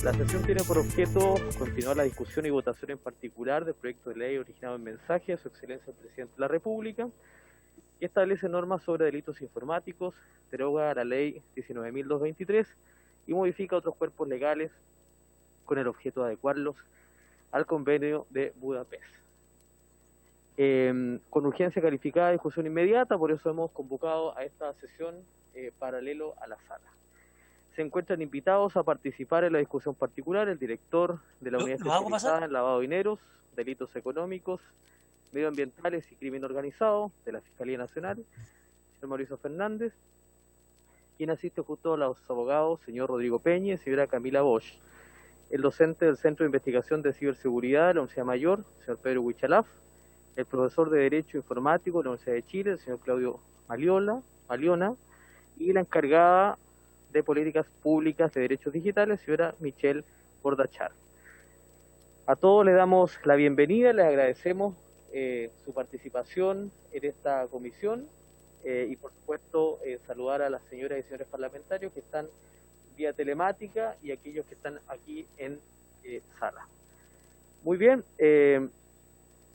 La sesión tiene por objeto continuar la discusión y votación en particular del proyecto de ley originado en mensaje a su excelencia el presidente de la República, que establece normas sobre delitos informáticos, deroga la ley 19.223 y modifica otros cuerpos legales con el objeto de adecuarlos al convenio de Budapest. Con urgencia calificada, discusión inmediata, por eso hemos convocado a esta sesión paralelo a la sala. Se encuentran invitados a participar en la discusión particular el director de la Unidad Especializada en Lavado de Dineros, Delitos Económicos, Medioambientales y Crimen Organizado de la Fiscalía Nacional, señor Mauricio Fernández, quien asiste junto a los abogados, señor Rodrigo Peña y señora Camila Bosch, el docente del Centro de Investigación de Ciberseguridad de la Universidad Mayor, señor Pedro Huichalaf, el profesor de Derecho Informático de la Universidad de Chile, el señor Claudio Maliona, y la encargada de Políticas Públicas de Derechos Digitales, señora Michelle Bordachar. A todos les damos la bienvenida, les agradecemos su participación en esta comisión y por supuesto saludar a las señoras y señores parlamentarios que están vía telemática y aquellos que están aquí en sala. Muy bien,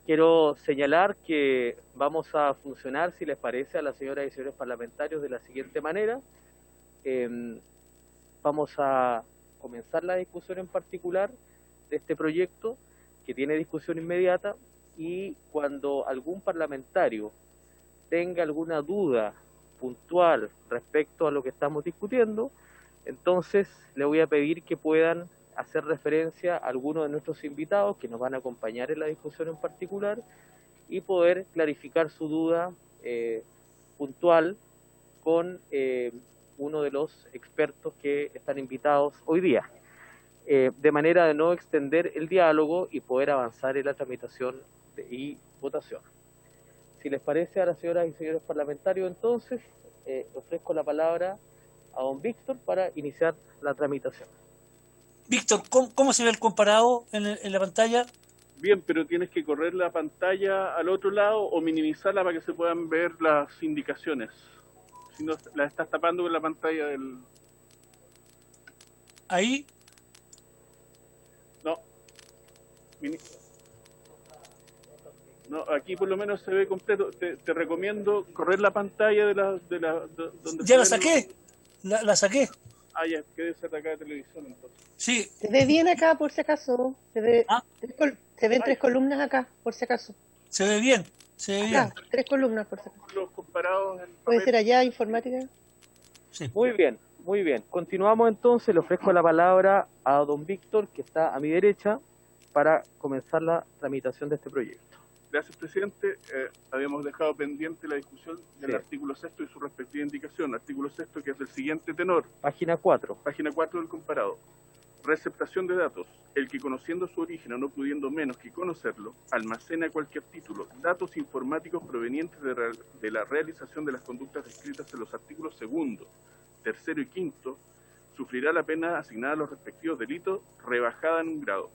quiero señalar que vamos a funcionar, si les parece, a las señoras y señores parlamentarios de la siguiente manera. Vamos a comenzar la discusión en particular de este proyecto que tiene discusión inmediata, y cuando algún parlamentario tenga alguna duda puntual respecto a lo que estamos discutiendo, entonces le voy a pedir que puedan hacer referencia a alguno de nuestros invitados que nos van a acompañar en la discusión en particular y poder clarificar su duda puntual con uno de los expertos que están invitados hoy día, de manera de no extender el diálogo y poder avanzar en la tramitación y votación. Si les parece a las señoras y señores parlamentarios, entonces ofrezco la palabra a don Víctor para iniciar la tramitación. Víctor, ¿cómo se ve el comparado en la pantalla? Bien, pero tienes que correr la pantalla al otro lado o minimizarla para que se puedan ver las indicaciones. Si no, la estás tapando con la pantalla del... ¿Ahí? No. No, aquí por lo menos se ve completo. Te recomiendo correr la pantalla de donde... Ya la saqué. La saqué. Ah, ya, que debe ser de acá de televisión entonces. Sí. Se ve bien acá, por si acaso. Se ven tres columnas acá, por si acaso. Se ve bien. Se ve bien. 3 columnas, por si acaso. Los comparados en ¿Puede ser allá, informática? Sí. Muy bien, muy bien. Continuamos entonces, le ofrezco la palabra a don Víctor, que está a mi derecha, para comenzar la tramitación de este proyecto. Gracias, presidente. Habíamos dejado pendiente la discusión del artículo 6 y su respectiva indicación. Artículo 6, que es del siguiente tenor. Página 4. Página 4 del comparado. Receptación de datos. El que, conociendo su origen o no pudiendo menos que conocerlo, almacena a cualquier título datos informáticos provenientes de la realización de las conductas descritas en los artículos 2, 3 y 5, sufrirá la pena asignada a los respectivos delitos rebajada en un grado.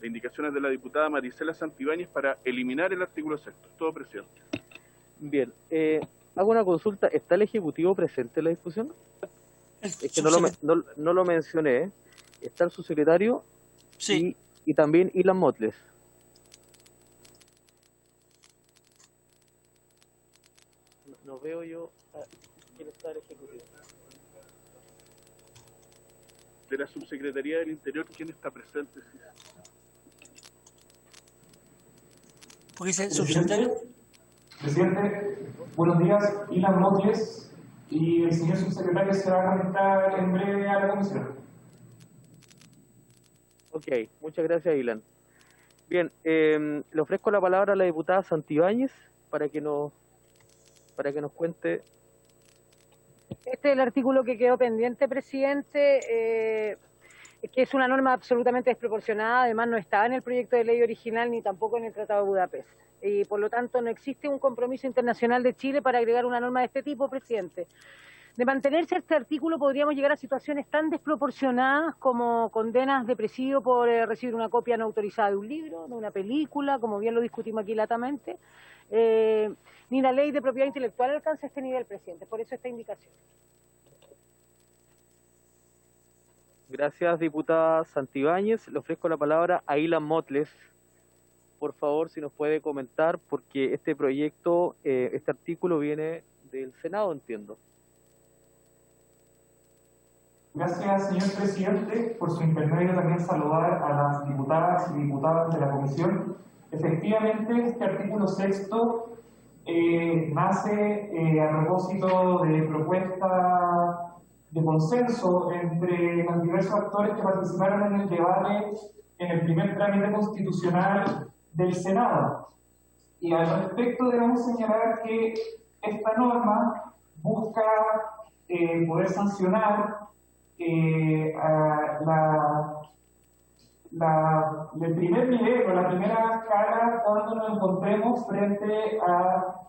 La indicación es de la diputada Marisela Santibáñez para eliminar el artículo 6. Todo, presidente. Bien, hago una consulta. ¿Está el Ejecutivo presente en la discusión? Es que no lo mencioné. Está el subsecretario, sí, y también Ilan Motles. No veo yo quién está el Ejecutivo. De la Subsecretaría del Interior, ¿quién está presente? ¿Por qué dice subsecretario? Presidente, buenos días. Ilan Motles y el señor subsecretario se va a conectar en breve a la comisión. Ok, muchas gracias, Ilan. Bien, le ofrezco la palabra a la diputada Santibáñez para que nos cuente. Este es el artículo que quedó pendiente, presidente, que es una norma absolutamente desproporcionada, además no estaba en el proyecto de ley original ni tampoco en el Tratado de Budapest. Y por lo tanto no existe un compromiso internacional de Chile para agregar una norma de este tipo, presidente. De mantenerse este artículo podríamos llegar a situaciones tan desproporcionadas como condenas de presidio por recibir una copia no autorizada de un libro, de una película, como bien lo discutimos aquí latamente. Ni la ley de propiedad intelectual alcanza este nivel, presidente, por eso esta indicación. Gracias, diputada Santibáñez. Le ofrezco la palabra a Ilan Motles. Por favor, si nos puede comentar, porque este proyecto, este artículo viene del Senado, entiendo. Gracias, señor presidente. Por su intermedio también saludar a las diputadas y diputados de la comisión. Efectivamente, este artículo sexto nace a propósito de propuesta de consenso entre los diversos actores que participaron en el debate en el primer trámite constitucional del Senado. Y al respecto debemos señalar que esta norma busca poder sancionar el primer nivel o la primera escala cuando nos encontremos frente a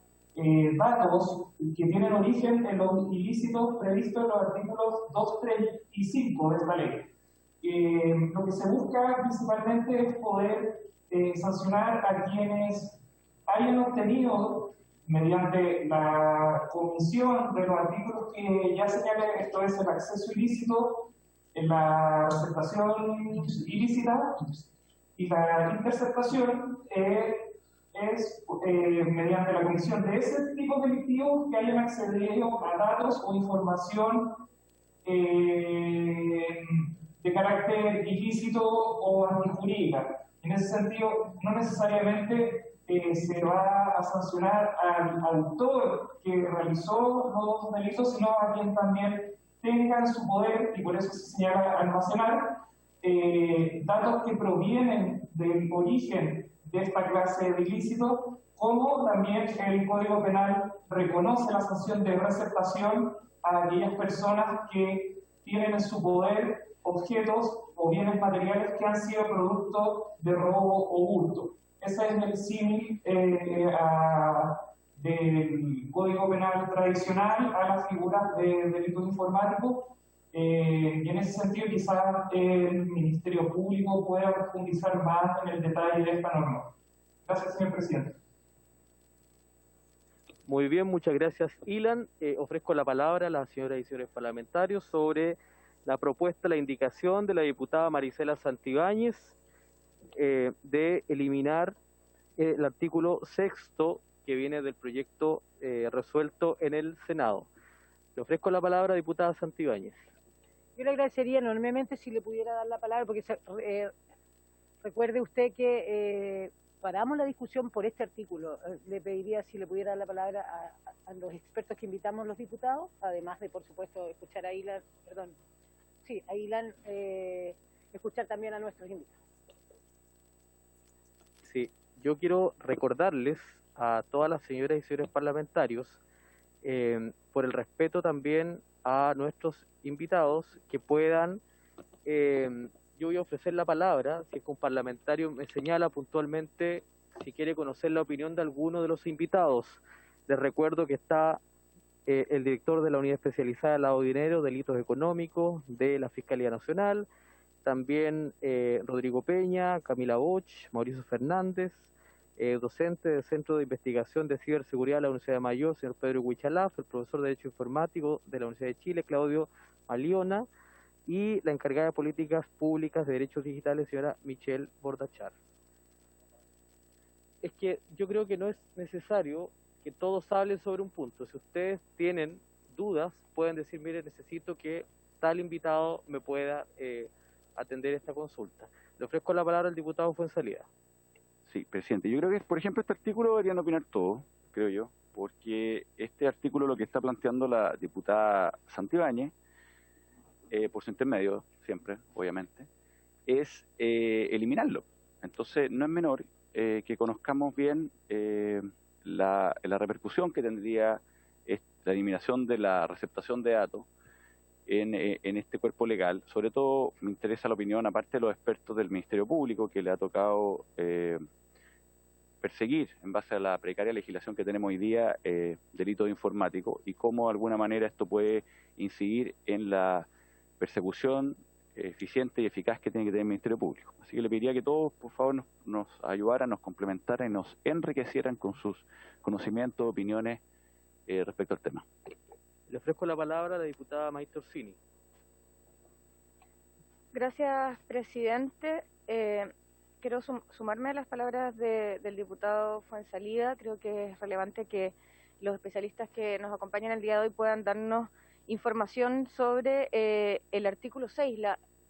datos que tienen origen en los ilícitos previstos en los artículos 2, 3 y 5 de esta ley. Lo que se busca principalmente es poder sancionar a quienes hayan obtenido, mediante la comisión de los artículos que ya señalé, esto es el acceso ilícito, la receptación ilícita y la interceptación, es mediante la comisión de ese tipo delictivo que hayan accedido a datos o información de carácter ilícito o antijurídica. En ese sentido, no necesariamente se va a sancionar al autor que realizó los delitos, sino a quien también tenga en su poder, y por eso se señala almacenar, datos que provienen del origen de esta clase de ilícito, como también el Código Penal reconoce la sanción de receptación a aquellas personas que tienen en su poder objetos o bienes materiales que han sido producto de robo o hurto. Ese es el símil del Código Penal tradicional a las figuras de delitos informáticos. Y en ese sentido, quizás el Ministerio Público pueda profundizar más en el detalle de esta norma. Gracias, señor presidente. Muy bien, muchas gracias, Ilan. Ofrezco la palabra a las señoras y señores parlamentarios sobre la propuesta, la indicación de la diputada Marisela Santibáñez de eliminar el artículo sexto que viene del proyecto resuelto en el Senado. Le ofrezco la palabra a la diputada Santibáñez. Yo le agradecería enormemente si le pudiera dar la palabra, porque recuerde usted que paramos la discusión por este artículo. Le pediría si le pudiera dar la palabra a los expertos que invitamos los diputados, además de, por supuesto, escuchar a Ilan, escuchar también a nuestros invitados. Sí, yo quiero recordarles a todas las señoras y señores parlamentarios, por el respeto también a nuestros invitados, que puedan, yo voy a ofrecer la palabra, si es que un parlamentario me señala puntualmente si quiere conocer la opinión de alguno de los invitados. Les recuerdo que está el director de la Unidad Especializada de Lavado de Dinero, Delitos Económicos de la Fiscalía Nacional, también Rodrigo Peña, Camila Boch, Mauricio Fernández, docente del Centro de Investigación de Ciberseguridad de la Universidad de Mayor, señor Pedro Huichalaf, el profesor de Derecho Informático de la Universidad de Chile, Claudio Maliona, y la encargada de Políticas Públicas de Derechos Digitales, señora Michelle Bordachar. Es que yo creo que no es necesario que todos hablen sobre un punto. Si ustedes tienen dudas, pueden decir, mire, necesito que tal invitado me pueda atender esta consulta. Le ofrezco la palabra al diputado Fuenzalida. Sí, presidente. Yo creo que, por ejemplo, este artículo deberían opinar todos, creo yo, porque este artículo lo que está planteando la diputada Santibáñez, por su intermedio, siempre, obviamente, es eliminarlo. Entonces, no es menor que conozcamos bien la repercusión que tendría la eliminación de la receptación de datos en este cuerpo legal. Sobre todo me interesa la opinión, aparte de los expertos del Ministerio Público, que le ha tocado perseguir, en base a la precaria legislación que tenemos hoy día, delitos informáticos, y cómo de alguna manera esto puede incidir en la persecución eficiente y eficaz que tiene que tener el Ministerio Público. Así que le pediría que todos, por favor, nos ayudaran, nos complementaran y nos enriquecieran con sus conocimientos, opiniones respecto al tema. Le ofrezco la palabra a la diputada Maite Orsini. Gracias, presidente. Quiero sumarme a las palabras del diputado Fuenzalida. Creo que es relevante que los especialistas que nos acompañan el día de hoy puedan darnos información sobre el artículo 6.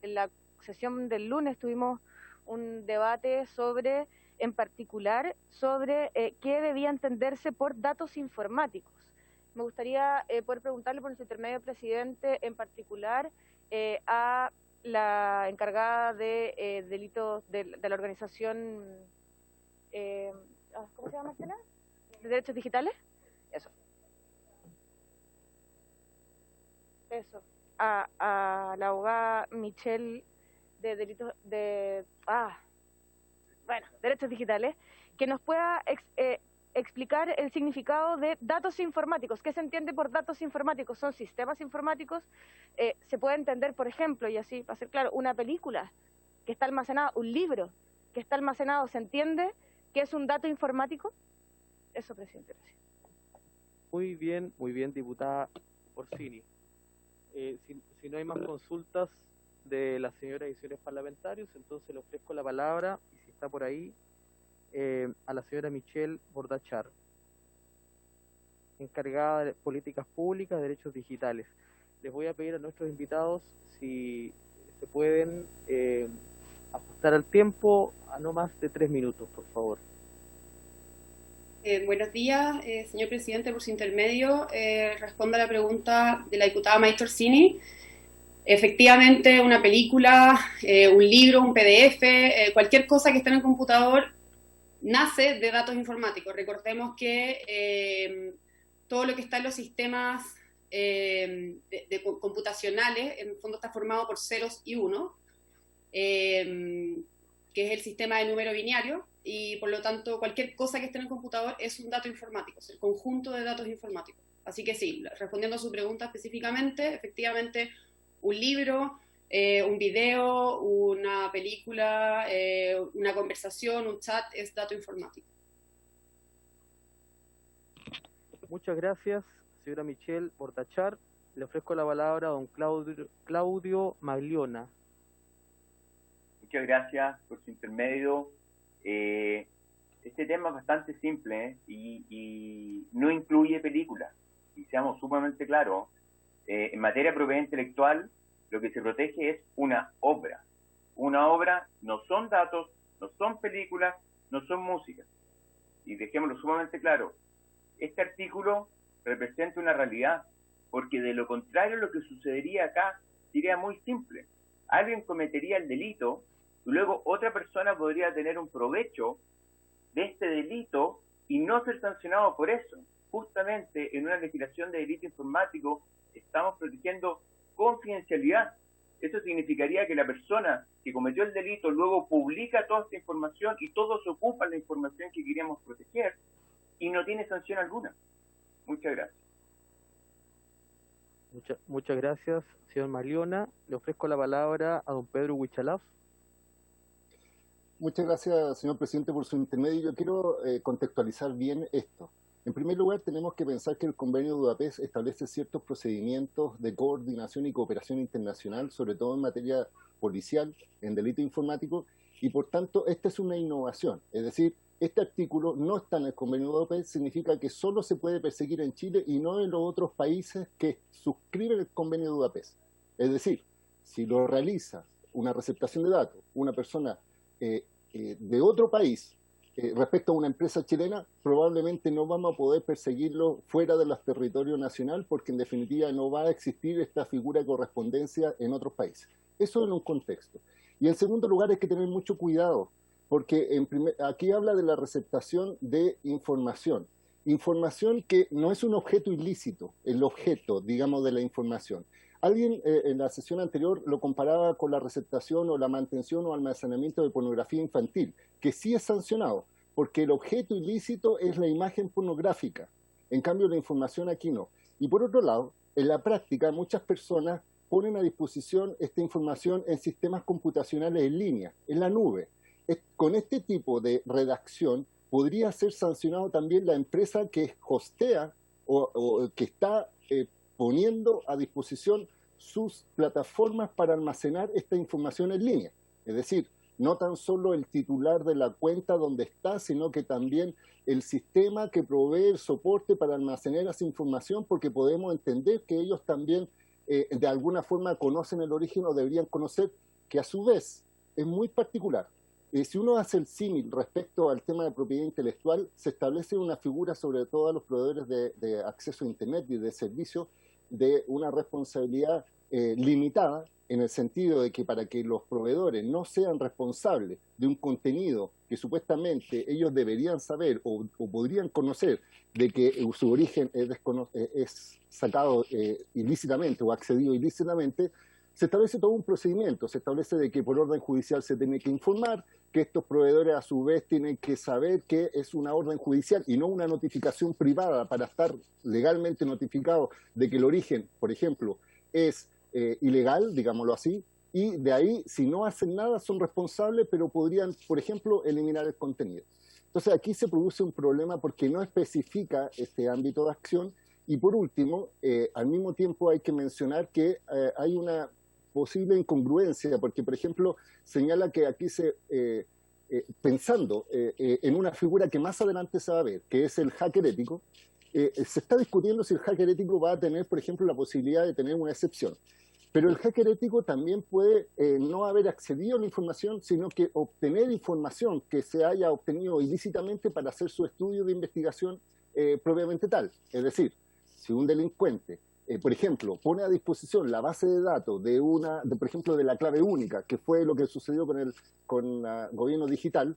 En la sesión del lunes tuvimos un debate sobre, en particular, sobre qué debía entenderse por datos informáticos. Me gustaría poder preguntarle por su intermedio, presidente, en particular a la encargada de delitos de la organización, ¿cómo se llama, Estela? ¿De derechos digitales? Eso. A la abogada Michelle de delitos de derechos digitales, que nos pueda explicar el significado de datos informáticos. ¿Qué se entiende por datos informáticos? Son sistemas informáticos. Se puede entender, por ejemplo, y así va a ser claro, una película que está almacenada, un libro que está almacenado, ¿se entiende que es un dato informático? Eso, presidente. Muy bien, diputada Orsini. Si no hay más consultas de las señoras y señores parlamentarios, entonces le ofrezco la palabra, y si está por ahí, a la señora Michelle Bordachar, encargada de políticas públicas, derechos digitales. Les voy a pedir a nuestros invitados si se pueden ajustar al tiempo a no más de 3 minutos, por favor. Buenos días, señor presidente, por su intermedio. Respondo a la pregunta de la diputada Maite Orsini. Efectivamente, una película, un libro, un PDF, cualquier cosa que esté en el computador nace de datos informáticos. Recordemos que todo lo que está en los sistemas computacionales, en el fondo está formado por ceros y unos, que es el sistema de número binario, y por lo tanto cualquier cosa que esté en el computador es un dato informático, es el conjunto de datos informáticos. Así que sí, respondiendo a su pregunta específicamente, efectivamente un libro, un video, una película, una conversación, un chat es dato informático. Muchas gracias, señora Michelle Bordachar. Le ofrezco la palabra a don Claudio Magliona. Muchas gracias por su intermedio. Este tema es bastante simple y no incluye películas. Y seamos sumamente claros, en materia de propiedad intelectual, lo que se protege es una obra. Una obra no son datos, no son películas, no son música. Y dejémoslo sumamente claro, este artículo representa una realidad, porque de lo contrario lo que sucedería acá sería muy simple. Alguien cometería el delito y luego otra persona podría tener un provecho de este delito y no ser sancionado por eso. Justamente en una legislación de delito informático estamos protegiendo confidencialidad. Eso significaría que la persona que cometió el delito luego publica toda esta información y todos ocupan la información que queríamos proteger y no tiene sanción alguna. Muchas gracias. Muchas gracias, señor Magliona. Le ofrezco la palabra a don Pedro Huichalaf. Muchas gracias, señor presidente, por su intermedio. Yo quiero contextualizar bien esto. En primer lugar, tenemos que pensar que el convenio de Budapest establece ciertos procedimientos de coordinación y cooperación internacional, sobre todo en materia policial, en delito informático, y por tanto, esta es una innovación. Es decir, este artículo no está en el convenio de Budapest, significa que solo se puede perseguir en Chile y no en los otros países que suscriben el convenio de Budapest. Es decir, si lo realiza una receptación de datos, una persona de otro país respecto a una empresa chilena, probablemente no vamos a poder perseguirlo fuera de los territorios nacional porque en definitiva no va a existir esta figura de correspondencia en otros países. Eso en un contexto. Y en segundo lugar hay que tener mucho cuidado porque aquí habla de la receptación de información. Información que no es un objeto ilícito, el objeto, digamos, de la información. Alguien en la sesión anterior lo comparaba con la receptación o la mantención o almacenamiento de pornografía infantil, que sí es sancionado, porque el objeto ilícito es la imagen pornográfica. En cambio, la información aquí no. Y por otro lado, en la práctica, muchas personas ponen a disposición esta información en sistemas computacionales en línea, en la nube. Con este tipo de redacción podría ser sancionado también la empresa que hostea o que está poniendo a disposición sus plataformas para almacenar esta información en línea. Es decir, no tan solo el titular de la cuenta donde está, sino que también el sistema que provee el soporte para almacenar esa información, porque podemos entender que ellos también de alguna forma conocen el origen o deberían conocer, que a su vez es muy particular. Si uno hace el símil respecto al tema de propiedad intelectual, se establece una figura sobre todo a los proveedores de acceso a Internet y de servicios de una responsabilidad limitada, en el sentido de que para que los proveedores no sean responsables de un contenido que supuestamente ellos deberían saber o podrían conocer de que su origen es sacado ilícitamente o accedido ilícitamente, se establece todo un procedimiento. Se establece de que por orden judicial se tiene que informar, que estos proveedores a su vez tienen que saber que es una orden judicial y no una notificación privada para estar legalmente notificado de que el origen, por ejemplo, es ilegal, digámoslo así, y de ahí, si no hacen nada, son responsables, pero podrían, por ejemplo, eliminar el contenido. Entonces aquí se produce un problema porque no especifica este ámbito de acción, y por último, al mismo tiempo hay que mencionar que hay una posible incongruencia, porque, por ejemplo, señala que aquí pensando en una figura que más adelante se va a ver, que es el hacker ético, se está discutiendo si el hacker ético va a tener, por ejemplo, la posibilidad de tener una excepción. Pero el hacker ético también puede no haber accedido a la información, sino que obtener información que se haya obtenido ilícitamente para hacer su estudio de investigación propiamente tal. Es decir, si un delincuente, por ejemplo, pone a disposición la base de datos por ejemplo, de la clave única, que fue lo que sucedió con el gobierno digital,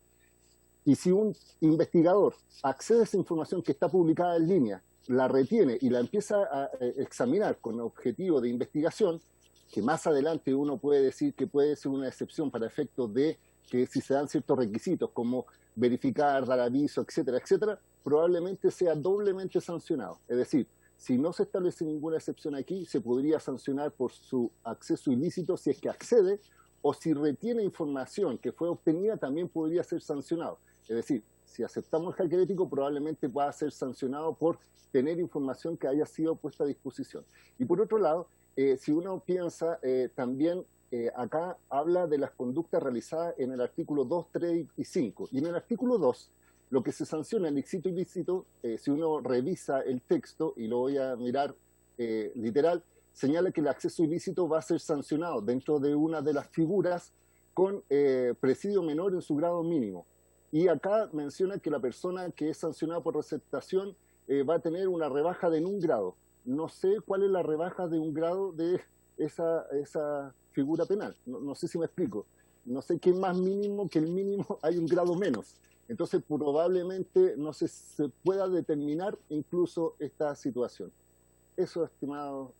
y si un investigador accede a esa información que está publicada en línea, la retiene y la empieza a examinar con objetivo de investigación, que más adelante uno puede decir que puede ser una excepción para efectos de que si se dan ciertos requisitos como verificar, dar aviso, etcétera, etcétera, probablemente sea doblemente sancionado. Es decir, si no se establece ninguna excepción aquí, se podría sancionar por su acceso ilícito si es que accede, o si retiene información que fue obtenida también podría ser sancionado. Es decir, si aceptamos el hacker ético, probablemente pueda ser sancionado por tener información que haya sido puesta a disposición. Y por otro lado, si uno piensa, también acá habla de las conductas realizadas en el artículo 2, 3 y 5. Y en el artículo 2, lo que se sanciona el éxito ilícito, si uno revisa el texto, y lo voy a mirar literal, señala que el acceso ilícito va a ser sancionado dentro de una de las figuras con presidio menor en su grado mínimo. Y acá menciona que la persona que es sancionada por receptación va a tener una rebaja de en 1 grado. No sé cuál es la rebaja de 1 grado de esa figura penal. No sé si me explico. No sé qué más mínimo que el mínimo hay 1 grado menos. Entonces probablemente no se pueda determinar incluso esta situación. Eso, estimado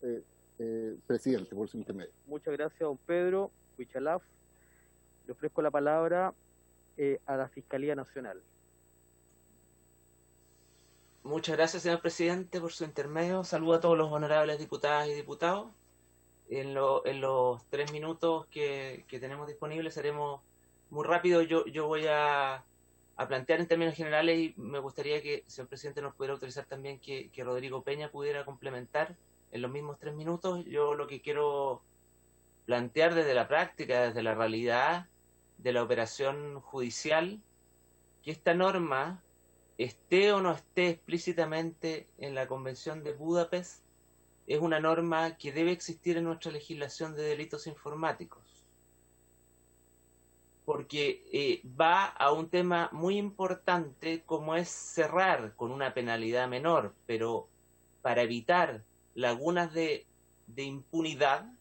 presidente, por su intermedio. Muchas gracias, don Pedro Huichalaf. Le ofrezco la palabra a la Fiscalía Nacional. Muchas gracias, señor presidente, por su intermedio. Saludo a todos los honorables diputadas y diputados. En los 3 minutos que tenemos disponibles seremos muy rápido. Yo voy a plantear en términos generales, y me gustaría que, señor presidente, nos pudiera autorizar también que Rodrigo Peña pudiera complementar en los mismos 3 minutos. Yo lo que quiero plantear desde la práctica, desde la realidad de la operación judicial, que esta norma, esté o no esté explícitamente en la Convención de Budapest, es una norma que debe existir en nuestra legislación de delitos informáticos, porque va a un tema muy importante como es cerrar con una penalidad menor, pero para evitar lagunas de impunidad,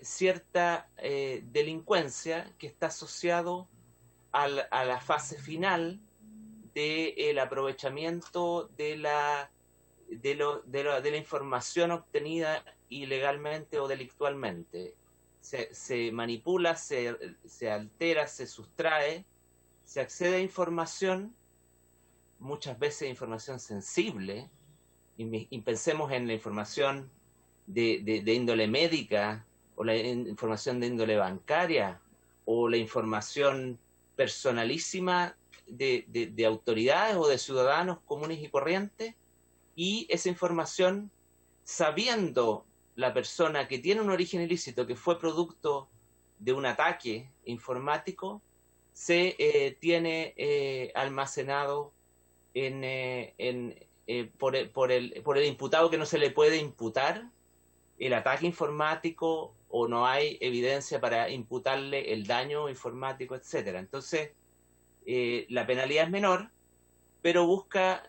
cierta delincuencia que está asociado a la fase final del aprovechamiento de la información obtenida ilegalmente o delictualmente. Se manipula, se altera, se sustrae, se accede a información, muchas veces información sensible, y pensemos en la información de índole médica, o la información de índole bancaria, o la información personalísima de autoridades o de ciudadanos comunes y corrientes, y esa información, sabiendo la persona que tiene un origen ilícito, que fue producto de un ataque informático, se tiene almacenado por el imputado, que no se le puede imputar el ataque informático o no hay evidencia para imputarle el daño informático, etcétera. Entonces, la penalidad es menor, pero busca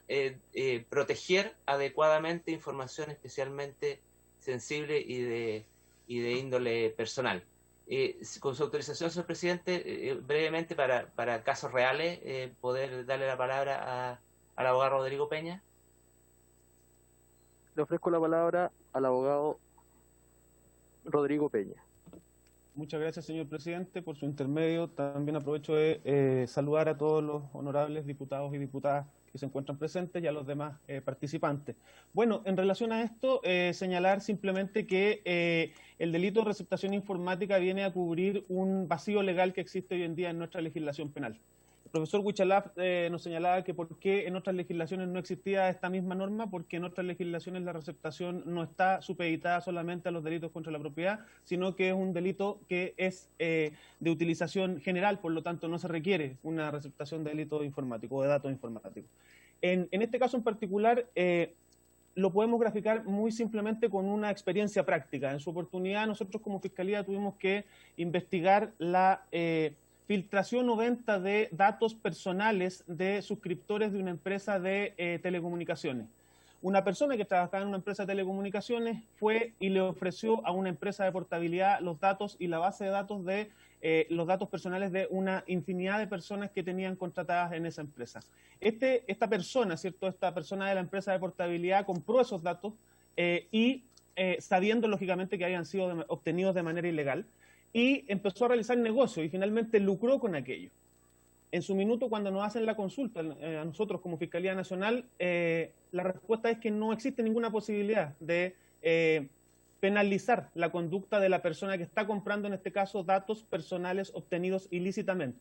proteger adecuadamente información especialmente sensible y de índole personal. Con su autorización, señor presidente, brevemente para casos reales, poder darle la palabra al abogado Rodrigo Peña. Le ofrezco la palabra al abogado Rodrigo Peña. Muchas gracias, señor presidente, por su intermedio. También aprovecho de saludar a todos los honorables diputados y diputadas que se encuentran presentes y a los demás participantes. Bueno, en relación a esto, señalar simplemente que el delito de receptación informática viene a cubrir un vacío legal que existe hoy en día en nuestra legislación penal. El profesor Huichalaf nos señalaba que por qué en otras legislaciones no existía esta misma norma, porque en otras legislaciones la receptación no está supeditada solamente a los delitos contra la propiedad, sino que es un delito que es de utilización general, por lo tanto no se requiere una receptación de delito informático o de datos informáticos. En este caso en particular, lo podemos graficar muy simplemente con una experiencia práctica. En su oportunidad, nosotros como Fiscalía tuvimos que investigar la filtración o venta de datos personales de suscriptores de una empresa de telecomunicaciones. Una persona que trabajaba en una empresa de telecomunicaciones fue y le ofreció a una empresa de portabilidad los datos y la base de datos de los datos personales de una infinidad de personas que tenían contratadas en esa empresa. Esta persona, ¿cierto? Esta persona de la empresa de portabilidad compró esos datos y sabiendo lógicamente que habían sido obtenidos de manera ilegal, y empezó a realizar negocio y finalmente lucró con aquello. En su minuto, cuando nos hacen la consulta a nosotros como Fiscalía Nacional, la respuesta es que no existe ninguna posibilidad de penalizar la conducta de la persona que está comprando, en este caso, datos personales obtenidos ilícitamente.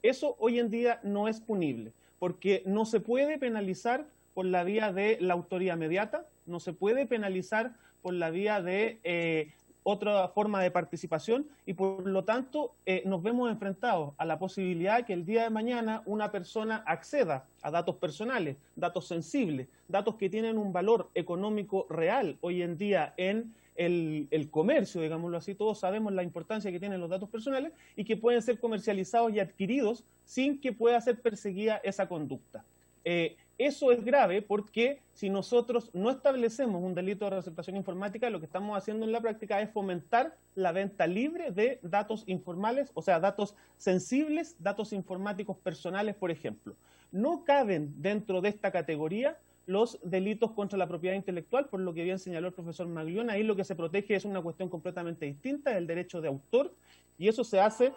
Eso hoy en día no es punible, porque no se puede penalizar por la vía de la autoría mediata, no se puede penalizar por la vía de otra forma de participación y por lo tanto nos vemos enfrentados a la posibilidad que el día de mañana una persona acceda a datos personales, datos sensibles, datos que tienen un valor económico real hoy en día en el comercio, digámoslo así. Todos sabemos la importancia que tienen los datos personales y que pueden ser comercializados y adquiridos sin que pueda ser perseguida esa conducta. Eso es grave porque si nosotros no establecemos un delito de receptación informática, lo que estamos haciendo en la práctica es fomentar la venta libre de datos informales, o sea, datos sensibles, datos informáticos personales, por ejemplo. No caben dentro de esta categoría los delitos contra la propiedad intelectual, por lo que bien señaló el profesor Maglione. Ahí lo que se protege es una cuestión completamente distinta, el derecho de autor, y eso se hace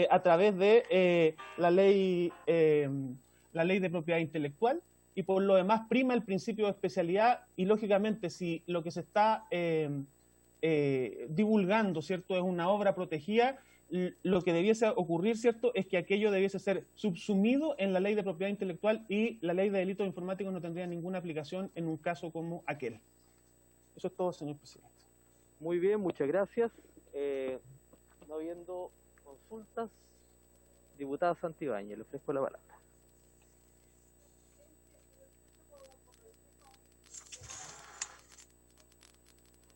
a través de la ley de propiedad intelectual, y por lo demás prima el principio de especialidad y lógicamente si lo que se está divulgando, ¿cierto?, es una obra protegida, lo que debiese ocurrir, ¿cierto?, es que aquello debiese ser subsumido en la ley de propiedad intelectual y la ley de delitos informáticos no tendría ninguna aplicación en un caso como aquel. Eso es todo, señor presidente. Muy bien, muchas gracias. No habiendo consultas, diputada Santibáñez, le ofrezco la palabra.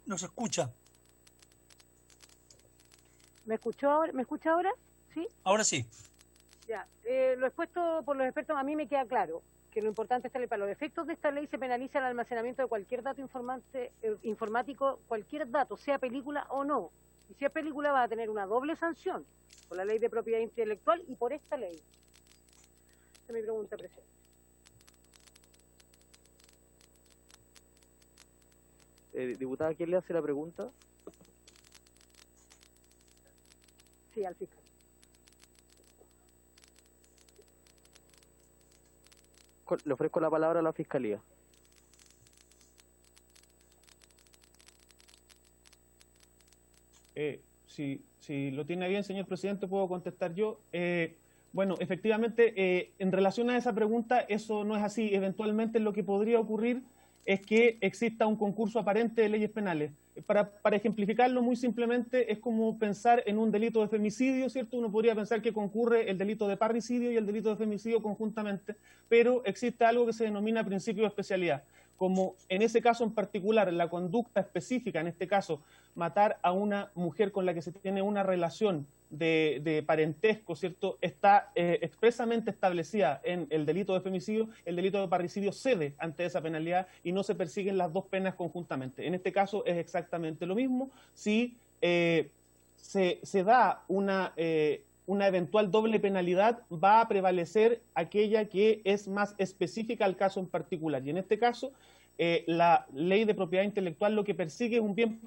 No se escucha. ¿Me escucha ahora? ¿Sí? Ahora sí. Ya. Lo expuesto por los expertos a mí me queda claro que lo importante es que para los efectos de esta ley se penaliza el almacenamiento de cualquier dato informático, cualquier dato, sea película o no. Y si es película va a tener una doble sanción por la ley de propiedad intelectual y por esta ley. Esa es mi pregunta, presidente. Diputada, ¿quién le hace la pregunta? Sí, al fiscal. Le ofrezco la palabra a la Fiscalía. Si lo tiene bien, señor presidente, puedo contestar yo. Bueno, efectivamente, en relación a esa pregunta, eso no es así. Eventualmente lo que podría ocurrir es que exista un concurso aparente de leyes penales. Para ejemplificarlo muy simplemente, es como pensar en un delito de femicidio, ¿cierto? Uno podría pensar que concurre el delito de parricidio y el delito de femicidio conjuntamente, pero existe algo que se denomina principio de especialidad. Como en ese caso en particular, la conducta específica, en este caso, matar a una mujer con la que se tiene una relación de parentesco, ¿cierto?, está expresamente establecida en el delito de femicidio, el delito de parricidio cede ante esa penalidad y no se persiguen las dos penas conjuntamente. En este caso es exactamente lo mismo. Si se da una eventual doble penalidad, va a prevalecer aquella que es más específica al caso en particular. Y en este caso, la ley de propiedad intelectual lo que persigue es un bien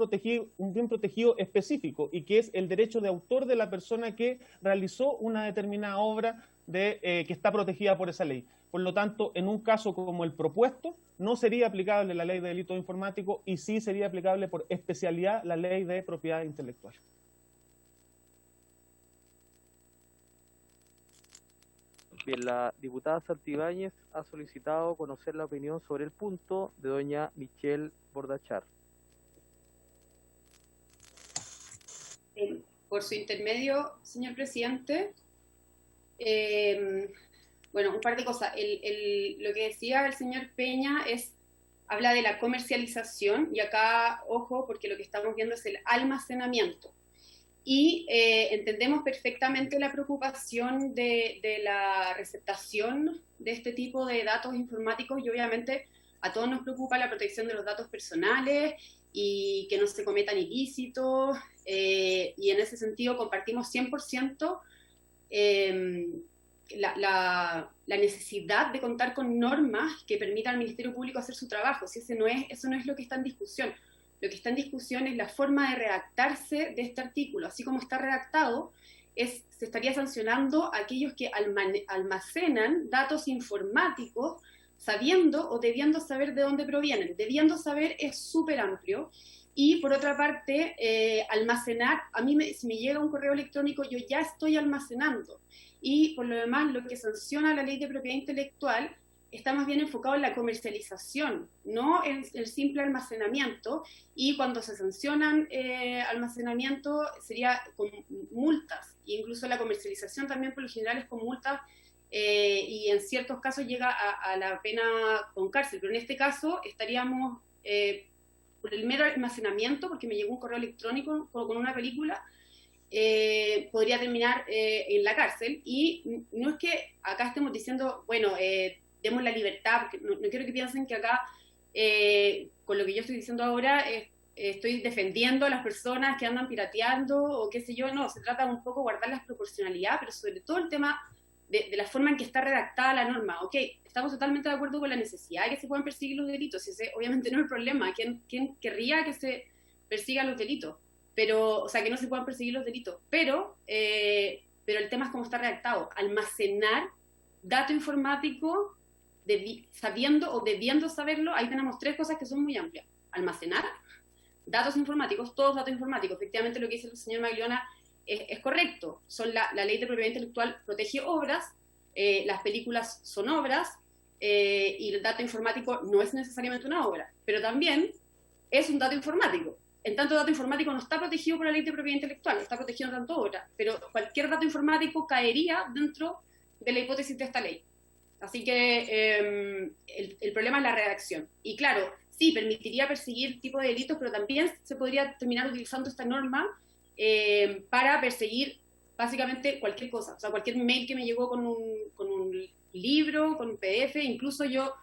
protegido específico, y que es el derecho de autor de la persona que realizó una determinada obra que está protegida por esa ley. Por lo tanto, en un caso como el propuesto, no sería aplicable la ley de delitos informáticos y sí sería aplicable por especialidad la ley de propiedad intelectual. Bien, la diputada Santibáñez ha solicitado conocer la opinión sobre el punto de doña Michelle Bordachar. Por su intermedio, señor presidente, bueno, un par de cosas. Lo que decía el señor Peña habla de la comercialización, y acá, ojo, porque lo que estamos viendo es el almacenamiento. Y entendemos perfectamente la preocupación de la receptación de este tipo de datos informáticos, y obviamente a todos nos preocupa la protección de los datos personales y que no se cometan ilícitos, y en ese sentido compartimos 100% la necesidad de contar con normas que permitan al Ministerio Público hacer su trabajo. Si eso no es lo que está en discusión. Lo que está en discusión es la forma de redactarse de este artículo. Así como está redactado, se estaría sancionando a aquellos que almacenan datos informáticos sabiendo o debiendo saber de dónde provienen. Debiendo saber es súper amplio. Y por otra parte, almacenar, si me llega un correo electrónico, yo ya estoy almacenando. Y por lo demás, lo que sanciona la ley de propiedad intelectual está más bien enfocado en la comercialización, no en el simple almacenamiento, y cuando se sancionan almacenamiento sería con multas, e incluso la comercialización también por lo general es con multas, y en ciertos casos llega a la pena con cárcel, pero en este caso estaríamos por el mero almacenamiento, porque me llegó un correo electrónico con una película, podría terminar en la cárcel. Y no es que acá estemos diciendo, bueno, demos la libertad, porque no quiero que piensen que acá, con lo que yo estoy diciendo ahora, estoy defendiendo a las personas que andan pirateando o qué sé yo. No, se trata un poco de guardar la proporcionalidad, pero sobre todo el tema de la forma en que está redactada la norma. Ok, estamos totalmente de acuerdo con la necesidad de que se puedan perseguir los delitos, ese obviamente no es el problema. ¿Quién querría que se persigan los delitos? Pero, o sea, que no se puedan perseguir los delitos, pero el tema es cómo está redactado. Almacenar dato informático sabiendo o debiendo saberlo, ahí tenemos tres cosas que son muy amplias. Almacenar datos informáticos, todos datos informáticos. Efectivamente lo que dice el señor Magliona es correcto. La ley de propiedad intelectual protege obras, las películas son obras, y el dato informático no es necesariamente una obra, pero también es un dato informático. En tanto, dato informático no está protegido por la ley de propiedad intelectual, está protegido en tanto obra, pero cualquier dato informático caería dentro de la hipótesis de esta ley. Así que el problema es la redacción. Y claro, sí, permitiría perseguir tipo de delitos, pero también se podría terminar utilizando esta norma para perseguir básicamente cualquier cosa. O sea, cualquier mail que me llegó con un libro, con un PDF, incluso yo...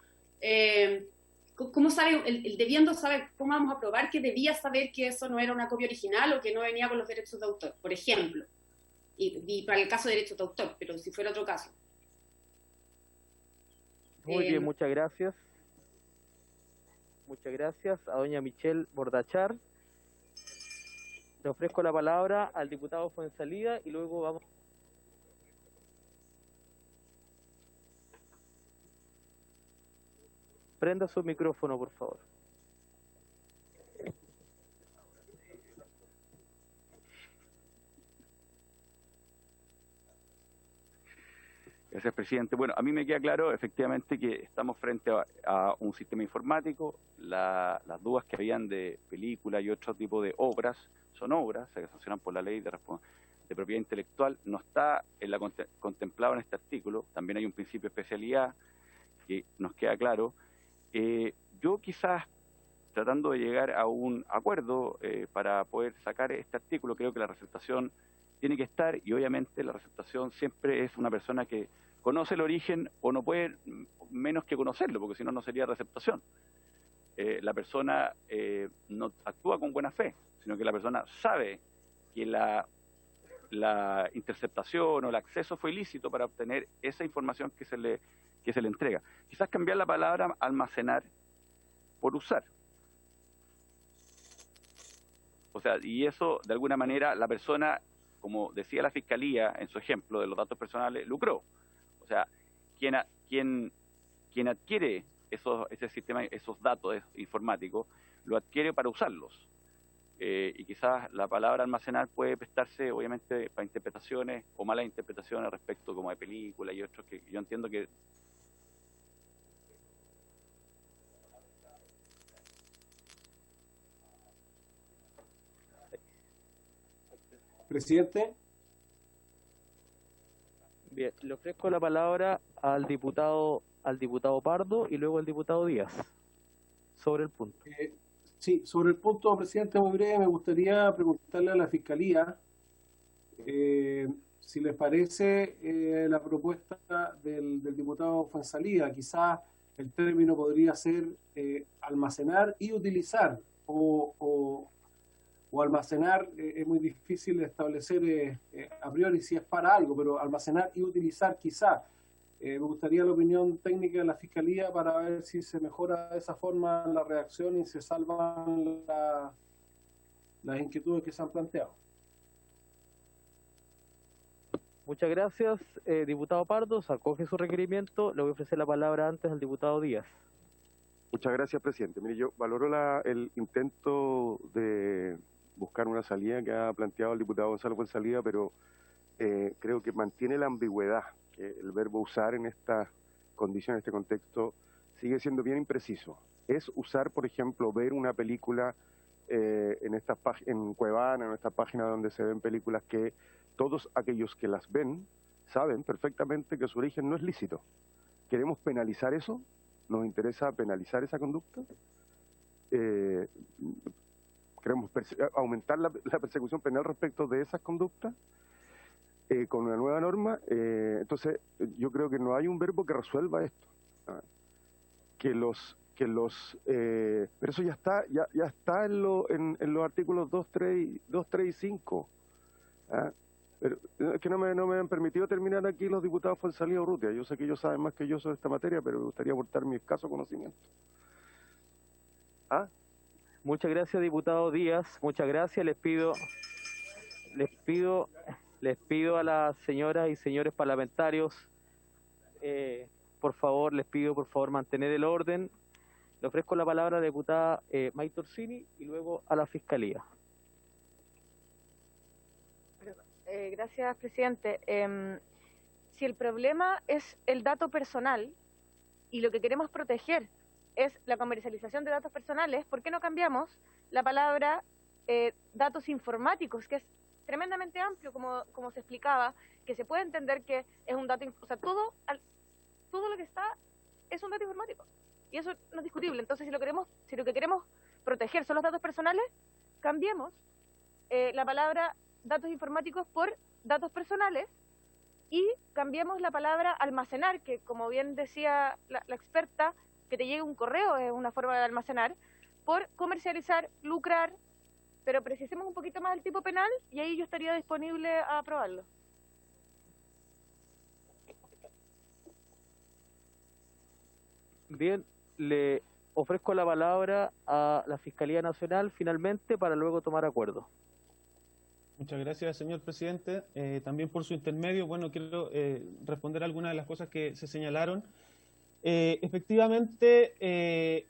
¿Cómo sabe, el debiendo saber, cómo vamos a probar que debía saber que eso no era una copia original o que no venía con los derechos de autor, por ejemplo? Y para el caso de derechos de autor, pero si fuera otro caso. Muy bien, muchas gracias. Muchas gracias a doña Michelle Bordachar. Le ofrezco la palabra al diputado Fuenzalida y luego vamos... Prenda su micrófono, por favor. Gracias, presidente. Bueno, a mí me queda claro efectivamente que estamos frente a un sistema informático. Las dudas que habían de películas y otro tipo de obras son obras, se sancionan por la ley de propiedad intelectual. No está contemplado en este artículo. También hay un principio de especialidad que nos queda claro. Yo quizás, tratando de llegar a un acuerdo para poder sacar este artículo, creo que la receptación tiene que estar, y obviamente la receptación siempre es una persona que conoce el origen o no puede menos que conocerlo, porque si no, no sería receptación. La persona no actúa con buena fe, sino que la persona sabe que la interceptación o el acceso fue ilícito para obtener esa información que se le entrega. Quizás cambiar la palabra almacenar por usar. O sea, y eso, de alguna manera, la persona, como decía la Fiscalía en su ejemplo de los datos personales, lucró. O sea, quien adquiere ese sistema, esos datos informáticos, lo adquiere para usarlos. Y quizás la palabra almacenar puede prestarse, obviamente, para interpretaciones o malas interpretaciones respecto como de películas y otros que yo entiendo que... Presidente. Bien, le ofrezco la palabra al diputado Pardo y luego al diputado Díaz sobre el punto. Sí, sobre el punto, presidente, muy breve, me gustaría preguntarle a la Fiscalía si les parece la propuesta del diputado Fuenzalida. Quizás el término podría ser almacenar y utilizar, o almacenar es muy difícil de establecer a priori si es para algo, pero almacenar y utilizar quizá. Me gustaría la opinión técnica de la Fiscalía para ver si se mejora de esa forma la redacción y se salvan las inquietudes que se han planteado. Muchas gracias, diputado Pardo. Se acoge su requerimiento. Le voy a ofrecer la palabra antes al diputado Díaz. Muchas gracias, presidente. Mire, yo valoro el intento de buscar una salida que ha planteado el diputado Gonzalo Fuenzalida, pero creo que mantiene la ambigüedad. El verbo usar en esta condición, en este contexto, sigue siendo bien impreciso. Es usar, por ejemplo, ver una película en Cuevana, en esta página donde se ven películas que todos aquellos que las ven saben perfectamente que su origen no es lícito. ¿Queremos penalizar eso? ¿Nos interesa penalizar esa conducta? ¿Queremos aumentar la persecución penal respecto de esas conductas? Con una nueva norma, entonces yo creo que no hay un verbo que resuelva esto. Pero eso ya está en los artículos 2, 3 y 5. Pero es que no me han permitido terminar aquí los diputados Fuenzalida y Urrutia. Yo sé que ellos saben más que yo sobre esta materia, pero me gustaría aportar mi escaso conocimiento. Muchas gracias, diputado Díaz. Muchas gracias. Les pido a las señoras y señores parlamentarios, por favor, les pido por favor mantener el orden. Le ofrezco la palabra a la diputada Maite Orsini y luego a la Fiscalía. Gracias, presidente. Si el problema es el dato personal y lo que queremos proteger es la comercialización de datos personales, ¿por qué no cambiamos la palabra datos informáticos, que es tremendamente amplio, como se explicaba, que se puede entender que es un dato, o sea, todo lo que está es un dato informático, y eso no es discutible. Entonces, si lo que queremos proteger son los datos personales, cambiemos la palabra datos informáticos por datos personales y cambiemos la palabra almacenar, que como bien decía la experta, que te llegue un correo es una forma de almacenar, por comercializar, lucrar, pero precisemos un poquito más el tipo penal y ahí yo estaría disponible a aprobarlo. Bien, le ofrezco la palabra a la Fiscalía Nacional finalmente para luego tomar acuerdo. Muchas gracias, señor presidente. También por su intermedio, bueno, quiero responder algunas de las cosas que se señalaron. Efectivamente,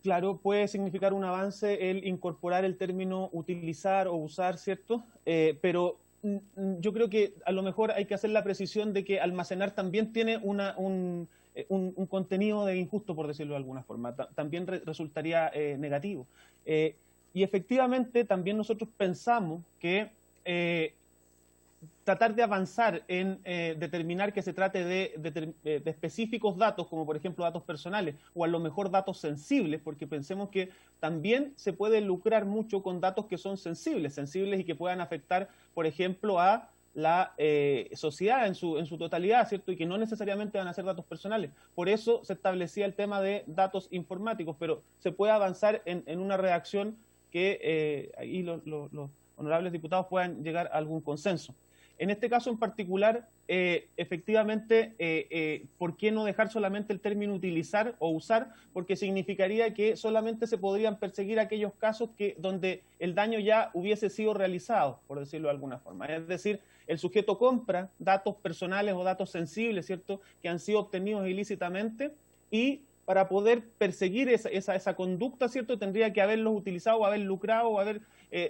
claro, puede significar un avance el incorporar el término utilizar o usar, ¿cierto? Pero yo creo que a lo mejor hay que hacer la precisión de que almacenar también tiene un contenido de injusto, por decirlo de alguna forma. También resultaría negativo. Y efectivamente también nosotros pensamos que tratar de avanzar en determinar que se trate de específicos datos, como por ejemplo datos personales, o a lo mejor datos sensibles, porque pensemos que también se puede lucrar mucho con datos que son sensibles y que puedan afectar, por ejemplo, a la sociedad en su totalidad, ¿cierto? Y que no necesariamente van a ser datos personales. Por eso se establecía el tema de datos informáticos, pero se puede avanzar en una redacción que ahí los honorables diputados puedan llegar a algún consenso. En este caso en particular, efectivamente, ¿por qué no dejar solamente el término utilizar o usar? Porque significaría que solamente se podrían perseguir aquellos casos donde el daño ya hubiese sido realizado, por decirlo de alguna forma. Es decir, el sujeto compra datos personales o datos sensibles, ¿cierto?, que han sido obtenidos ilícitamente, y para poder perseguir esa conducta, ¿cierto?, tendría que haberlos utilizado, o haber lucrado, o haber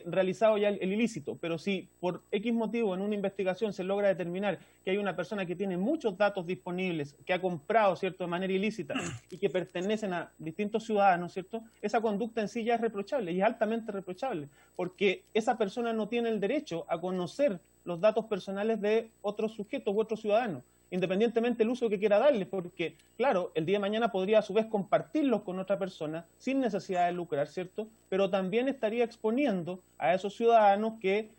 realizado ya el ilícito. Pero si por X motivo en una investigación se logra determinar que hay una persona que tiene muchos datos disponibles, que ha comprado, ¿cierto?, de manera ilícita, y que pertenecen a distintos ciudadanos, ¿cierto?, esa conducta en sí ya es reprochable, y es altamente reprochable, porque esa persona no tiene el derecho a conocer los datos personales de otros sujetos u otros ciudadanos, independientemente del uso que quiera darle, porque, claro, el día de mañana podría a su vez compartirlos con otra persona sin necesidad de lucrar, ¿cierto? Pero también estaría exponiendo a esos ciudadanos que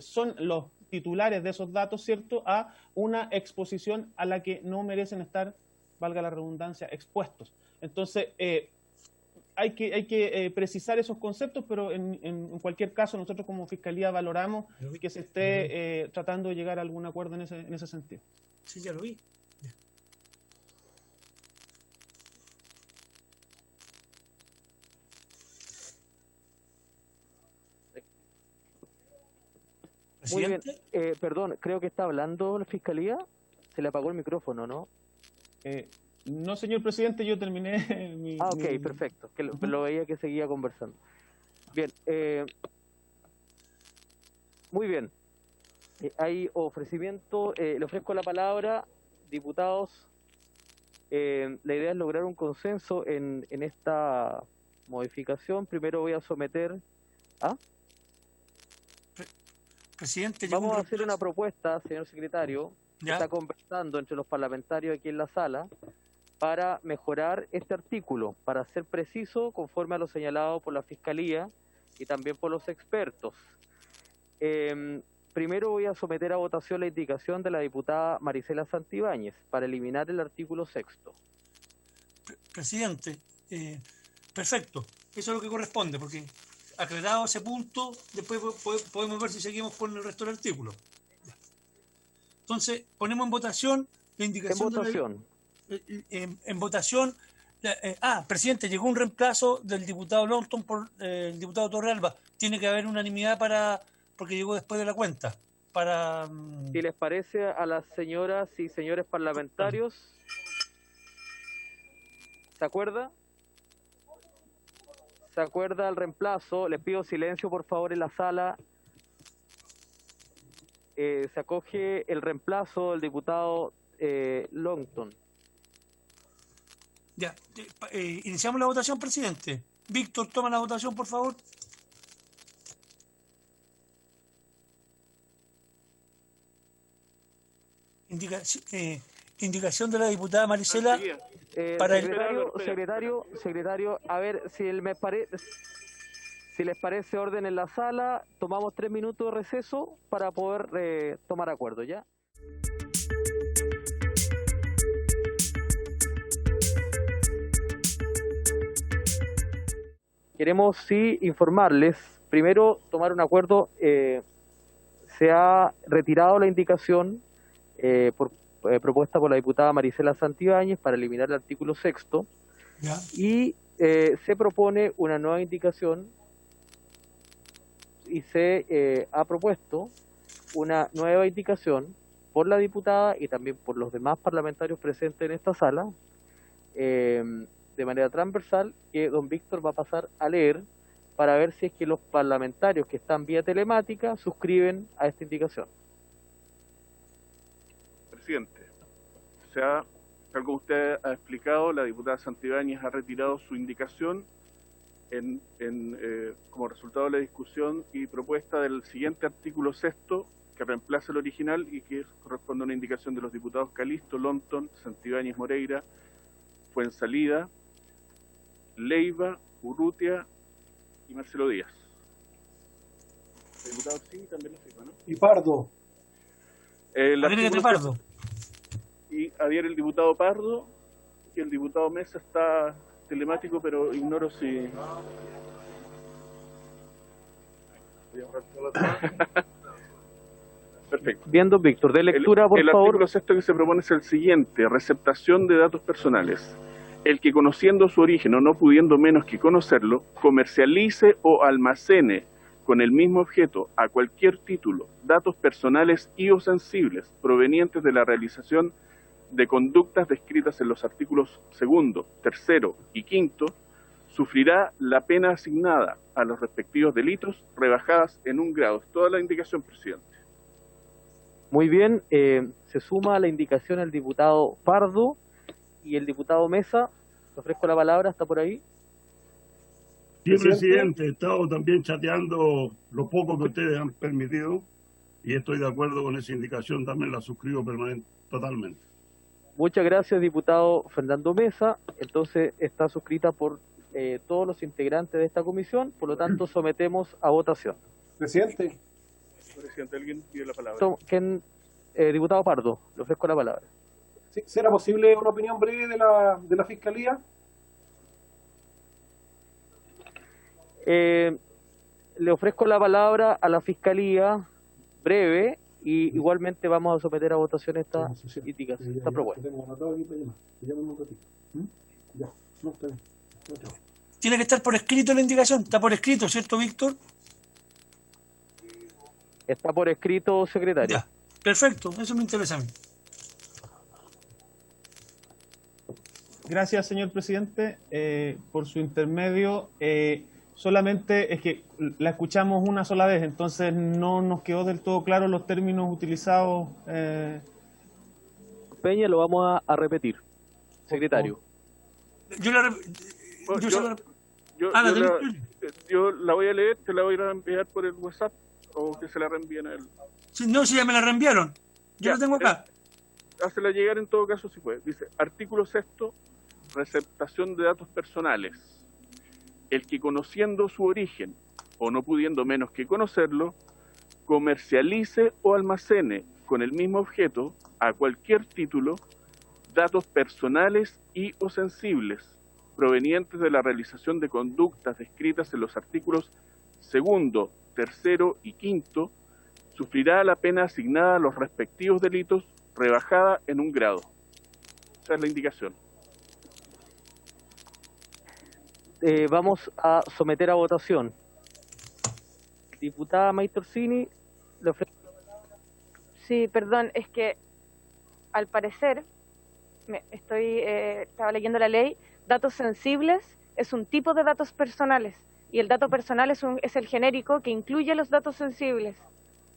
son los titulares de esos datos, ¿cierto?, a una exposición a la que no merecen estar, valga la redundancia, expuestos. Entonces, hay que precisar esos conceptos, pero en cualquier caso nosotros como Fiscalía valoramos que se esté tratando de llegar a algún acuerdo en ese sentido. Sí, ya lo vi. Muy bien. Perdón, creo que está hablando la Fiscalía. Se le apagó el micrófono, ¿no? No, señor presidente, yo terminé mi... Ah, ok, perfecto. Que lo veía que seguía conversando. Bien. Muy bien. Hay ofrecimiento. Le ofrezco la palabra, diputados. La idea es lograr un consenso en esta modificación. Primero voy a someter a... Presidente, vamos a hacer una propuesta, señor secretario, que está conversando entre los parlamentarios aquí en la sala, para mejorar este artículo, para ser preciso, conforme a lo señalado por la Fiscalía y también por los expertos. Primero voy a someter a votación la indicación de la diputada Marisela Santibáñez para eliminar el artículo 6. Presidente, perfecto, eso es lo que corresponde, porque aclarado ese punto, después podemos ver si seguimos con el resto del artículo. Entonces, ponemos en votación la indicación. En votación. Presidente, llegó un reemplazo del diputado Longton por el diputado Torrealba. Tiene que haber unanimidad porque llegó después de la cuenta. Si les parece a las señoras y señores parlamentarios, ¿se acuerda? ¿Se acuerda el reemplazo? Les pido silencio, por favor, en la sala. Se acoge el reemplazo del diputado Longton. Ya, iniciamos la votación, presidente. Víctor, toma la votación, por favor. Indicación de la diputada Marisela. Para secretario, a ver, si les parece orden en la sala, tomamos 3 minutos de receso para poder tomar acuerdo, ¿ya? Queremos sí informarles, primero tomar un acuerdo, se ha retirado la indicación propuesta por la diputada Marisela Santibáñez para eliminar el artículo 6 y se propone una nueva indicación y se ha propuesto una nueva indicación por la diputada y también por los demás parlamentarios presentes en esta sala de manera transversal, que don Víctor va a pasar a leer para ver si es que los parlamentarios que están vía telemática suscriben a esta indicación. Presidente, tal como usted ha explicado, la diputada Santibáñez ha retirado su indicación como resultado de la discusión y propuesta del siguiente artículo 6º, que reemplaza el original y que corresponde a una indicación de los diputados Calisto, Lonton, Santibáñez Moreira, Fuensalida, Leiva, Urrutia y Marcelo Díaz. El diputado sí también lo firma, ¿no? Y Pardo. Pardo. Y adhiere el diputado Pardo, y el diputado Mesa está telemático, pero ignoro si... Perfecto. Viendo, Víctor, de lectura, por favor. El artículo 6 que se propone es el siguiente: receptación de datos personales. El que, conociendo su origen o no pudiendo menos que conocerlo, comercialice o almacene con el mismo objeto, a cualquier título, datos personales y o sensibles provenientes de la realización de conductas descritas en los artículos 2º, 3º y 5º, sufrirá la pena asignada a los respectivos delitos rebajadas en 1 grado. Es toda la indicación, presidente. Muy bien, se suma a la indicación el diputado Pardo y el diputado Mesa. Le ofrezco la palabra, ¿está por ahí? Sí, presidente, he estado también chateando lo poco que ustedes han permitido y estoy de acuerdo con esa indicación, también la suscribo totalmente. Muchas gracias, diputado Fernando Mesa. Entonces está suscrita por todos los integrantes de esta comisión, por lo tanto sometemos a votación. Presidente. Presidente, ¿alguien pide la palabra? Diputado Pardo, le ofrezco la palabra. Sí, ¿será posible una opinión breve de la Fiscalía? Le ofrezco la palabra a la Fiscalía breve y igualmente vamos a someter a votación esta indicación, esta propuesta. Tiene que estar por escrito la indicación. Está por escrito, ¿cierto, Víctor? Está por escrito, secretario. Ya, perfecto, eso me interesa a mí. Gracias, señor presidente, por su intermedio. Solamente es que la escuchamos una sola vez, entonces no nos quedó del todo claro los términos utilizados. Peña, lo vamos a repetir, secretario. Yo la voy a leer, te la voy a enviar por el WhatsApp o que se la reenvíen a él. No, si ya me la reenviaron. Yo la tengo acá. Hácela llegar en todo caso si puede. Dice, artículo 6º, receptación de datos personales. El que, conociendo su origen o no pudiendo menos que conocerlo, comercialice o almacene con el mismo objeto, a cualquier título, datos personales y o sensibles provenientes de la realización de conductas descritas en los artículos 2º, 3º y 5º, sufrirá la pena asignada a los respectivos delitos rebajada en 1 grado. Esa es la indicación. Vamos a someter a votación. Diputada Maitorsini, le ofrezco. Sí, perdón, es que al parecer, estaba leyendo la ley, datos sensibles es un tipo de datos personales y el dato personal es el genérico que incluye los datos sensibles.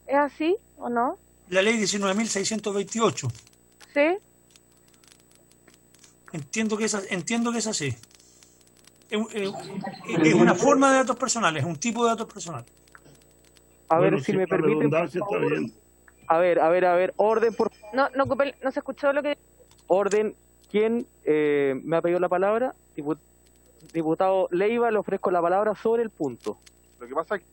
¿Es así o no? La ley 19.628. ¿Sí? Entiendo que es así. Es una forma de datos personales, es un tipo de datos personales. A ver, si me permite. A ver, orden por. No se escuchó lo que. Orden, ¿quién me ha pedido la palabra? Diputado Leiva, le ofrezco la palabra sobre el punto. Lo que pasa es que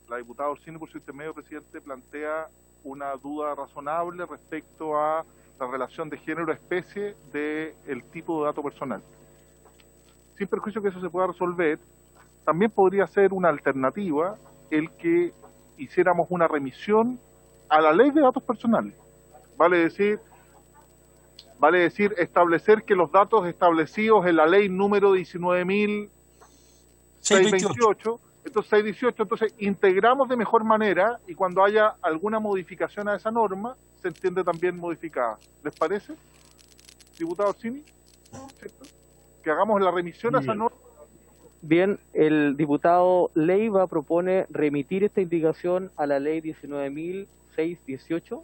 la diputada Orsini, por su intermedio, presidente, plantea una duda razonable respecto a la relación de género-especie del tipo de dato personal. Sin perjuicio que eso se pueda resolver, también podría ser una alternativa el que hiciéramos una remisión a la ley de datos personales. Vale decir, establecer que los datos establecidos en la ley número 19.628, entonces 618, entonces integramos de mejor manera y cuando haya alguna modificación a esa norma, se entiende también modificada. ¿Les parece, diputado Orsini? ¿Cierto? Que hagamos la remisión a esa norma Bien, el diputado Leiva propone remitir esta indicación a la ley 19.618.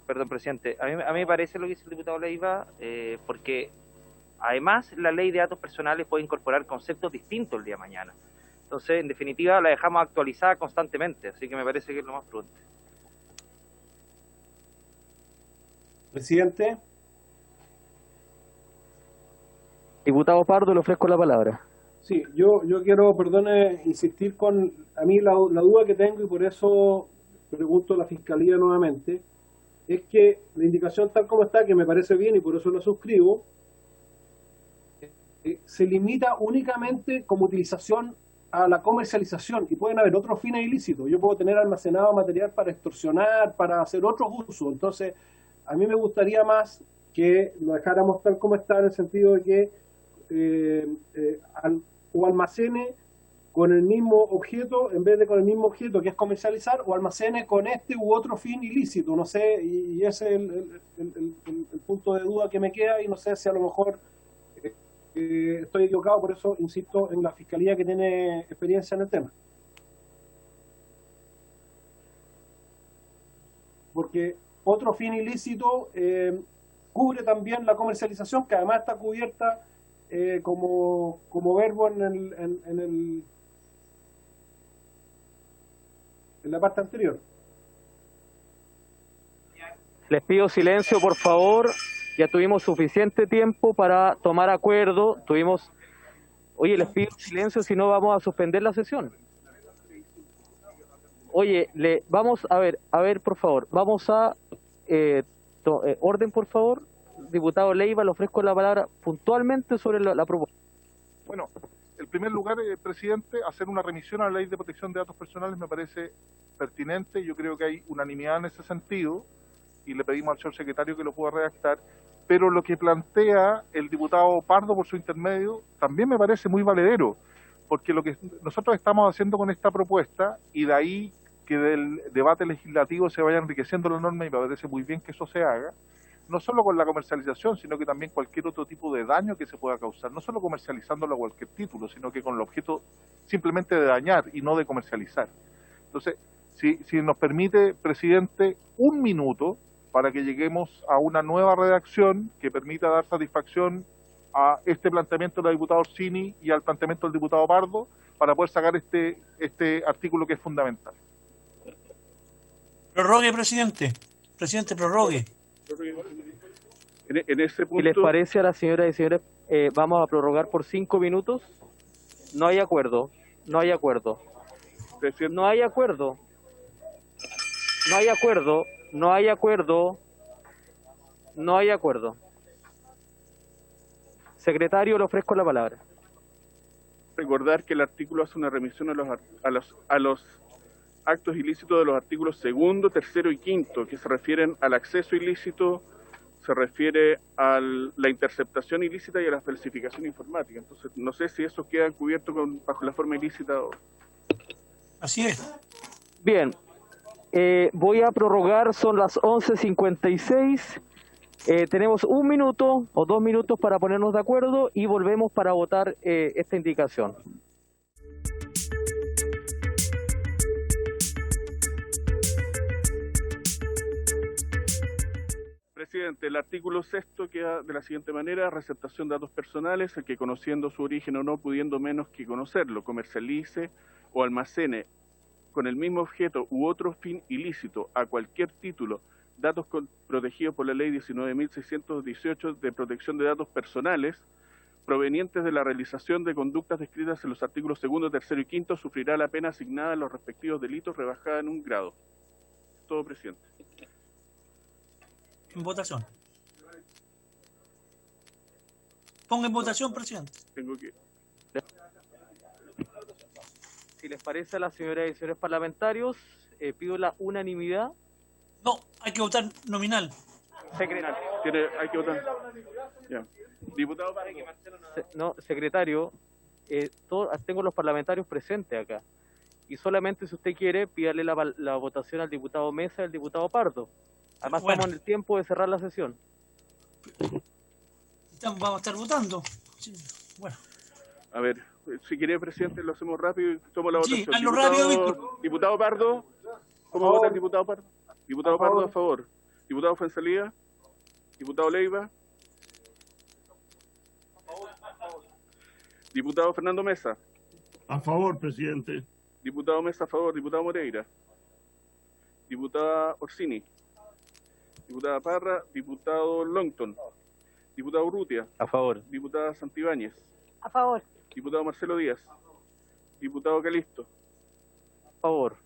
Perdón, presidente. A mí me parece lo que dice el diputado Leiva, porque además la ley de datos personales puede incorporar conceptos distintos el día de mañana. Entonces, en definitiva, la dejamos actualizada constantemente, así que me parece que es lo más prudente. Presidente. Diputado Pardo, le ofrezco la palabra. Sí, yo quiero, perdone, insistir con a mí la duda que tengo, y por eso pregunto a la Fiscalía nuevamente, es que la indicación tal como está, que me parece bien y por eso la suscribo, se limita únicamente como utilización a la comercialización, y pueden haber otros fines ilícitos. Yo puedo tener almacenado material para extorsionar, para hacer otros usos. Entonces, a mí me gustaría más que lo dejáramos tal como está, en el sentido de que o almacene con el mismo objeto, en vez de con el mismo objeto que es comercializar, o almacene con este u otro fin ilícito, no sé, y ese es el punto de duda que me queda, y no sé si a lo mejor estoy equivocado, por eso insisto en la Fiscalía que tiene experiencia en el tema. Porque otro fin ilícito cubre también la comercialización, que además está cubierta como verbo en la parte anterior. Les pido silencio, por favor. Ya tuvimos suficiente tiempo para tomar acuerdo. Oye, les pido silencio, si no vamos a suspender la sesión. Oye, vamos a ver, por favor. Vamos a orden, por favor. Diputado Leiva, le ofrezco la palabra puntualmente sobre la propuesta. Bueno, en primer lugar, presidente, hacer una remisión a la ley de protección de datos personales me parece pertinente. Yo creo que hay unanimidad en ese sentido y le pedimos al señor secretario que lo pueda redactar. Pero lo que plantea el diputado Pardo por su intermedio también me parece muy valedero, porque lo que nosotros estamos haciendo con esta propuesta, y de ahí que del debate legislativo se vaya enriqueciendo la norma, y me parece muy bien que eso se haga, no solo con la comercialización, sino que también cualquier otro tipo de daño que se pueda causar, no solo comercializándolo a cualquier título, sino que con el objeto simplemente de dañar y no de comercializar. Entonces, si nos permite, presidente, un minuto para que lleguemos a una nueva redacción que permita dar satisfacción a este planteamiento de la diputada Orsini y al planteamiento del diputado Pardo, para poder sacar este artículo que es fundamental. Prorrogue, presidente. Presidente, prorrogue. En ese punto... Si les parece a las señoras y señores, vamos a prorrogar por 5 minutos. No hay acuerdo. No hay acuerdo. No hay acuerdo. No hay acuerdo. No hay acuerdo. No hay acuerdo. Secretario, le ofrezco la palabra. Recordar que el artículo hace una remisión a los actos ilícitos de los artículos 2º, 3º y 5º, que se refieren al acceso ilícito, se refiere a la interceptación ilícita y a la falsificación informática. Entonces, no sé si eso queda cubierto bajo la forma ilícita o... Así es. Bien. Voy a prorrogar, son las 11:56. Tenemos 1 minuto o 2 minutos para ponernos de acuerdo y volvemos para votar esta indicación. Presidente, el artículo 6º queda de la siguiente manera: receptación de datos personales, el que conociendo su origen o no, pudiendo menos que conocerlo, comercialice o almacene con el mismo objeto u otro fin ilícito a cualquier título datos protegidos por la ley 19.618 de protección de datos personales provenientes de la realización de conductas descritas en los artículos 2º, 3º y 5º, sufrirá la pena asignada a los respectivos delitos rebajada en 1 grado. Todo, presidente. En votación. Ponga en votación, presidente. Tengo que... Si les parece a las señoras y señores parlamentarios, pido la unanimidad. No, hay que votar nominal. Secretario. Hay que votar. Ya. Diputado para que no, secretario, tengo los parlamentarios presentes acá. Y solamente si usted quiere, pídale la votación al diputado Mesa y al diputado Pardo. Además estamos en el tiempo de cerrar la sesión. Vamos a estar votando. Sí. Bueno. A ver, si quiere, presidente, lo hacemos rápido y tomo la votación. Hazlo rápido, Víctor. Diputado Pardo, ¿cómo vota el diputado Pardo? Diputado Pardo, a favor. Diputado Fuenzalía. Diputado Leiva. Diputado Fernando Mesa. A favor, presidente. Diputado Mesa, a favor. Diputado Moreira. Diputada Orsini. Diputada Parra. Diputado Longton. Diputado Urrutia. A favor. Diputada Santibáñez. A favor. Diputado Marcelo Díaz. Diputado Calisto. A favor.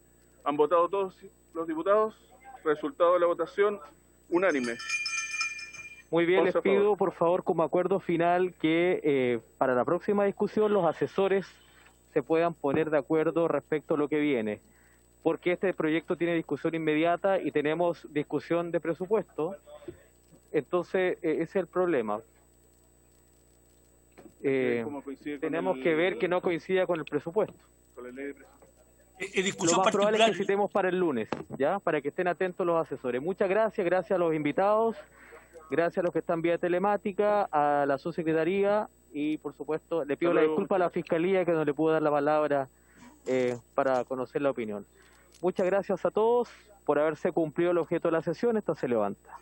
¿Han votado todos los diputados? Resultado de la votación, unánime. Muy bien, les pido por favor como acuerdo final que para la próxima discusión los asesores se puedan poner de acuerdo respecto a lo que viene, porque este proyecto tiene discusión inmediata y tenemos discusión de presupuesto, entonces ese es el problema. Tenemos que ver que no coincida con el presupuesto. Con la ley de presupuesto. Lo más probable es que citemos para el lunes, ¿ya? Para que estén atentos los asesores. Muchas gracias, gracias a los invitados, gracias a los que están vía telemática, a la subsecretaría y, por supuesto, le pido la disculpa a la Fiscalía que no le pudo dar la palabra para conocer la opinión. Muchas gracias a todos por haberse cumplido el objeto de la sesión. Esta se levanta.